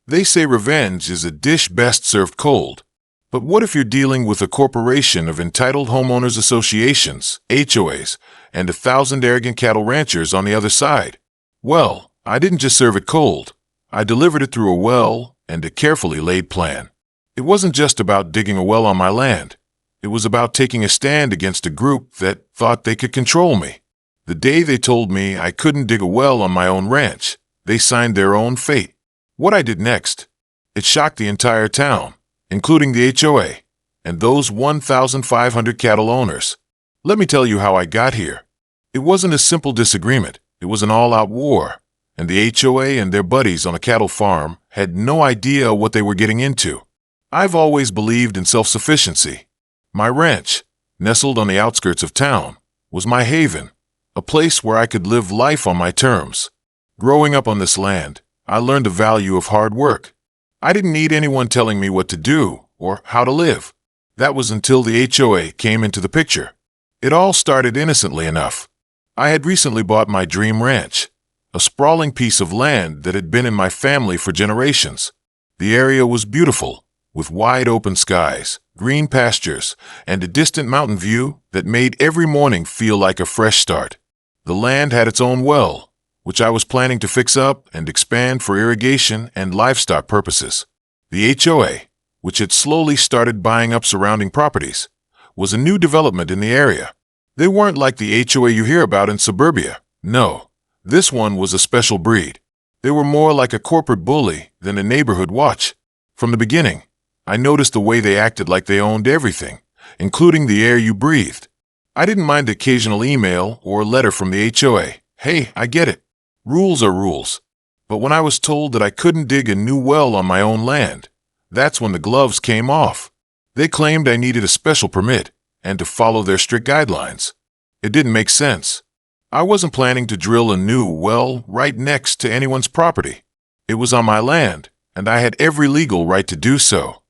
They say revenge is a dish best served cold. But what if you're dealing with a corporation of entitled homeowners associations, HOAs, and 1,000 arrogant cattle ranchers on the other side? Well, I didn't just serve it cold. I delivered it through a well and a carefully laid plan. It wasn't just about digging a well on my land. It was about taking a stand against a group that thought they could control me. The day they told me I couldn't dig a well on my own ranch, they signed their own fate. What I did next, it shocked the entire town, including the HOA, and those 1,500 cattle owners. Let me tell you how I got here. It wasn't a simple disagreement. It was an all-out war, and the HOA and their buddies on a cattle farm had no idea what they were getting into. I've always believed in self-sufficiency. My ranch, nestled on the outskirts of town, was my haven, a place where I could live life on my terms. Growing up on this land, I learned the value of hard work. I didn't need anyone telling me what to do or how to live. That was until the HOA came into the picture. It all started innocently enough. I had recently bought my dream ranch, a sprawling piece of land that had been in my family for generations. The area was beautiful, with wide open skies, green pastures, and a distant mountain view that made every morning feel like a fresh start. The land had its own well, which I was planning to fix up and expand for irrigation and livestock purposes. The HOA, which had slowly started buying up surrounding properties, was a new development in the area. They weren't like the HOA you hear about in suburbia. No, this one was a special breed. They were more like a corporate bully than a neighborhood watch. From the beginning, I noticed the way they acted like they owned everything, including the air you breathed. I didn't mind the occasional email or letter from the HOA. Hey, I get it. Rules are rules. But when I was told that I couldn't dig a new well on my own land, that's when the gloves came off. They claimed I needed a special permit and to follow their strict guidelines. It didn't make sense. I wasn't planning to drill a new well right next to anyone's property. It was on my land, and I had every legal right to do so.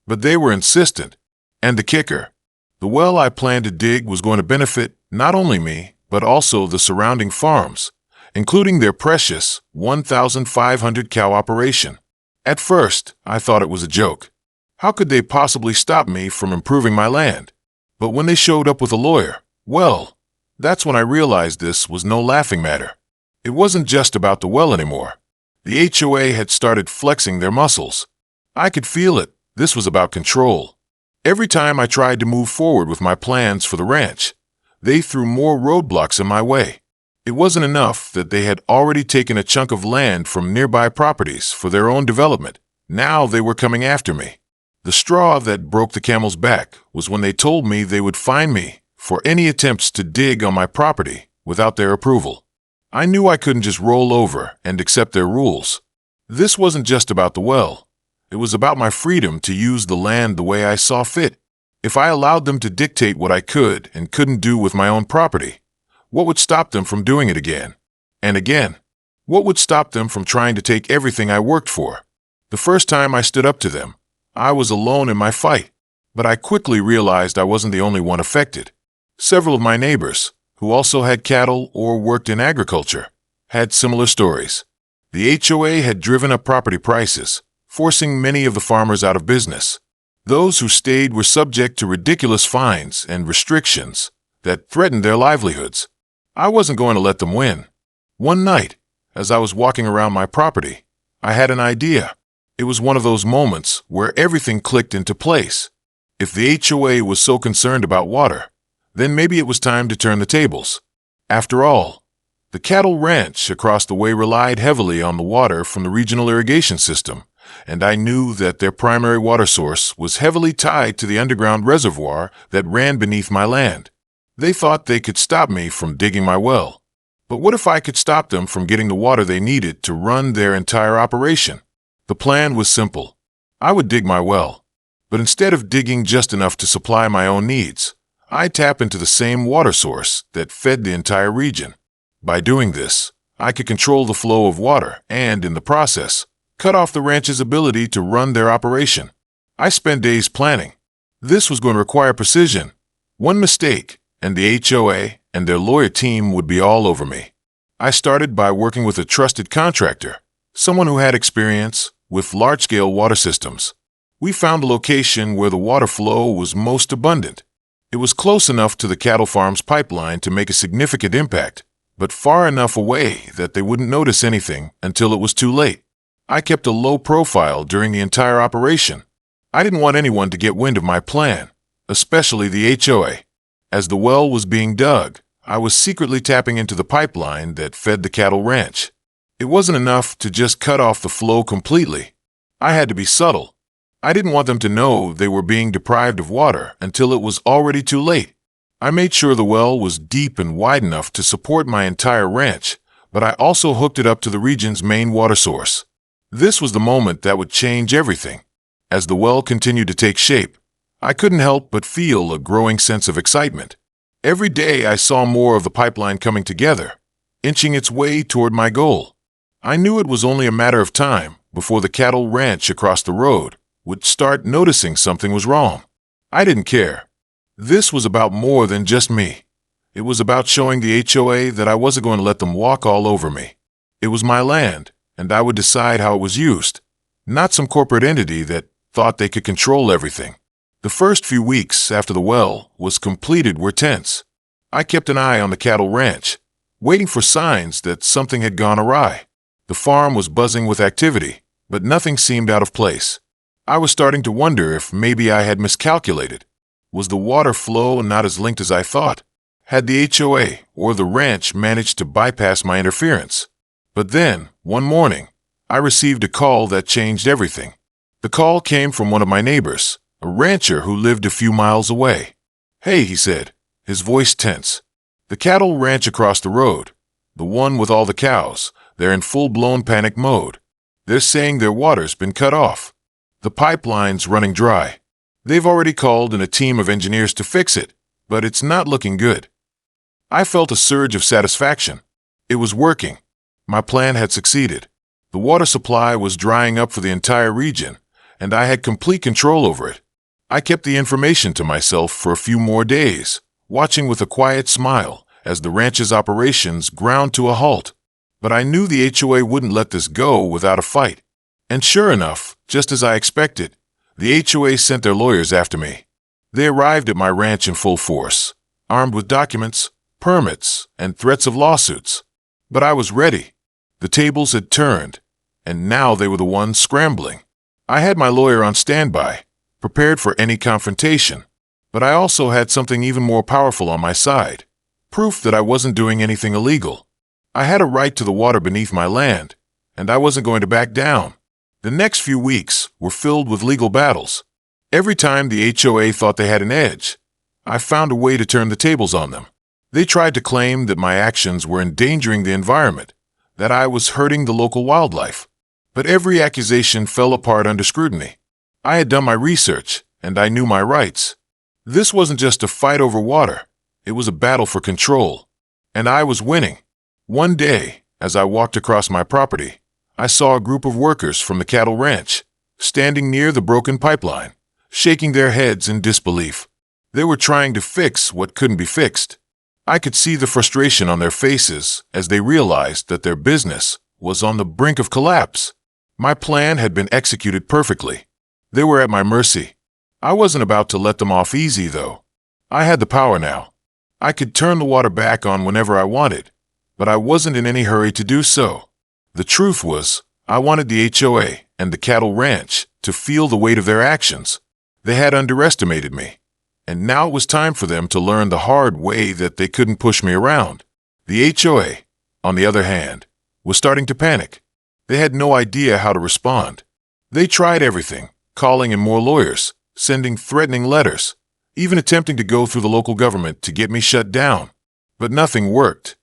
But they were insistent. And the kicker, the well I planned to dig was going to benefit not only me, but also the surrounding farms, including their precious 1,500 cow operation. At first, I thought it was a joke. How could they possibly stop me from improving my land? But when they showed up with a lawyer, well, that's when I realized this was no laughing matter. It wasn't just about the well anymore. The HOA had started flexing their muscles. I could feel it. This was about control. Every time I tried to move forward with my plans for the ranch, they threw more roadblocks in my way. It wasn't enough that they had already taken a chunk of land from nearby properties for their own development. Now they were coming after me. The straw that broke the camel's back was when they told me they would fine me for any attempts to dig on my property without their approval. I knew I couldn't just roll over and accept their rules. This wasn't just about the well. It was about my freedom to use the land the way I saw fit. If I allowed them to dictate what I could and couldn't do with my own property, what would stop them from doing it again and again? What would stop them from trying to take everything I worked for? The first time I stood up to them, I was alone in my fight, but I quickly realized I wasn't the only one affected. Several of my neighbors, who also had cattle or worked in agriculture, had similar stories. The HOA had driven up property prices, forcing many of the farmers out of business. Those who stayed were subject to ridiculous fines and restrictions that threatened their livelihoods. I wasn't going to let them win. One night, as I was walking around my property, I had an idea. It was one of those moments where everything clicked into place. If the HOA was so concerned about water, then maybe it was time to turn the tables. After all, the cattle ranch across the way relied heavily on the water from the regional irrigation system, and I knew that their primary water source was heavily tied to the underground reservoir that ran beneath my land. They thought they could stop me from digging my well. But what if I could stop them from getting the water they needed to run their entire operation? The plan was simple. I would dig my well, but instead of digging just enough to supply my own needs, I'd tap into the same water source that fed the entire region. By doing this, I could control the flow of water and, in the process, cut off the ranch's ability to run their operation. I spent days planning. This was going to require precision. One mistake, and the HOA and their lawyer team would be all over me. I started by working with a trusted contractor, someone who had experience, with large-scale water systems. We found the location where the water flow was most abundant. It was close enough to the cattle farm's pipeline to make a significant impact, but far enough away that they wouldn't notice anything until it was too late. I kept a low profile during the entire operation. I didn't want anyone to get wind of my plan, especially the HOA. As the well was being dug, I was secretly tapping into the pipeline that fed the cattle ranch. It wasn't enough to just cut off the flow completely. I had to be subtle. I didn't want them to know they were being deprived of water until it was already too late. I made sure the well was deep and wide enough to support my entire ranch, but I also hooked it up to the region's main water source. This was the moment that would change everything. As the well continued to take shape, I couldn't help but feel a growing sense of excitement. Every day I saw more of the pipeline coming together, inching its way toward my goal. I knew it was only a matter of time before the cattle ranch across the road would start noticing something was wrong. I didn't care. This was about more than just me. It was about showing the HOA that I wasn't going to let them walk all over me. It was my land, and I would decide how it was used, not some corporate entity that thought they could control everything. The first few weeks after the well was completed were tense. I kept an eye on the cattle ranch, waiting for signs that something had gone awry. The farm was buzzing with activity, but nothing seemed out of place. I was starting to wonder if maybe I had miscalculated. Was the water flow not as linked as I thought? Had the HOA or the ranch managed to bypass my interference? But then, one morning, I received a call that changed everything. The call came from one of my neighbors, a rancher who lived a few miles away. "Hey," he said, his voice tense. "The cattle ranch across the road, the one with all the cows, they're in full-blown panic mode. They're saying their water's been cut off. The pipeline's running dry. They've already called in a team of engineers to fix it, but it's not looking good." I felt a surge of satisfaction. It was working. My plan had succeeded. The water supply was drying up for the entire region, and I had complete control over it. I kept the information to myself for a few more days, watching with a quiet smile as the ranch's operations ground to a halt. But I knew the HOA wouldn't let this go without a fight. And sure enough, just as I expected, the HOA sent their lawyers after me. They arrived at my ranch in full force, armed with documents, permits, and threats of lawsuits. But I was ready. The tables had turned, and now they were the ones scrambling. I had my lawyer on standby, prepared for any confrontation, but I also had something even more powerful on my side, proof that I wasn't doing anything illegal. I had a right to the water beneath my land, and I wasn't going to back down. The next few weeks were filled with legal battles. Every time the HOA thought they had an edge, I found a way to turn the tables on them. They tried to claim that my actions were endangering the environment, that I was hurting the local wildlife. But every accusation fell apart under scrutiny. I had done my research, and I knew my rights. This wasn't just a fight over water. It was a battle for control. And I was winning. One day, as I walked across my property, I saw a group of workers from the cattle ranch, standing near the broken pipeline, shaking their heads in disbelief. They were trying to fix what couldn't be fixed. I could see the frustration on their faces as they realized that their business was on the brink of collapse. My plan had been executed perfectly. They were at my mercy. I wasn't about to let them off easy, though. I had the power now. I could turn the water back on whenever I wanted, but I wasn't in any hurry to do so. The truth was, I wanted the HOA and the cattle ranch to feel the weight of their actions. They had underestimated me, and now it was time for them to learn the hard way that they couldn't push me around. The HOA, on the other hand, was starting to panic. They had no idea how to respond. They tried everything, calling in more lawyers, sending threatening letters, even attempting to go through the local government to get me shut down. But nothing worked.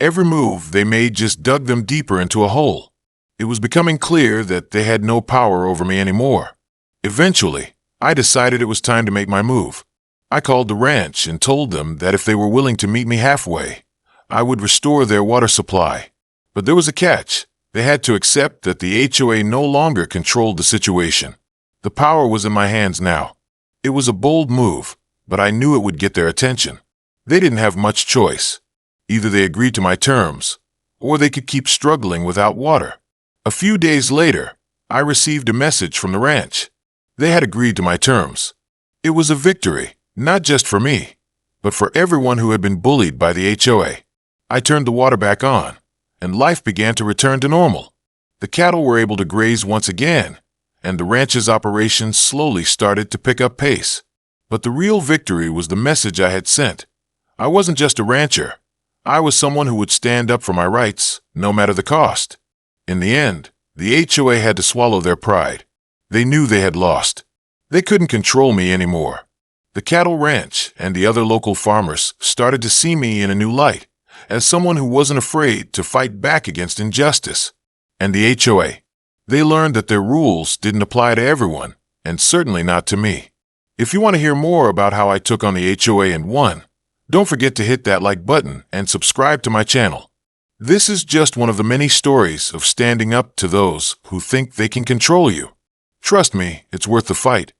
Every move they made just dug them deeper into a hole. It was becoming clear that they had no power over me anymore. Eventually, I decided it was time to make my move. I called the ranch and told them that if they were willing to meet me halfway, I would restore their water supply. But there was a catch. They had to accept that the HOA no longer controlled the situation. The power was in my hands now. It was a bold move, but I knew it would get their attention. They didn't have much choice. Either they agreed to my terms, or they could keep struggling without water. A few days later, I received a message from the ranch. They had agreed to my terms. It was a victory, not just for me, but for everyone who had been bullied by the HOA. I turned the water back on, and life began to return to normal. The cattle were able to graze once again, and the ranch's operations slowly started to pick up pace. But the real victory was the message I had sent. I wasn't just a rancher. I was someone who would stand up for my rights, no matter the cost. In the end, the HOA had to swallow their pride. They knew they had lost. They couldn't control me anymore. The cattle ranch and the other local farmers started to see me in a new light, as someone who wasn't afraid to fight back against injustice. And the HOA. They learned that their rules didn't apply to everyone, and certainly not to me. If you want to hear more about how I took on the HOA and won, don't forget to hit that like button and subscribe to my channel. This is just one of the many stories of standing up to those who think they can control you. Trust me, it's worth the fight.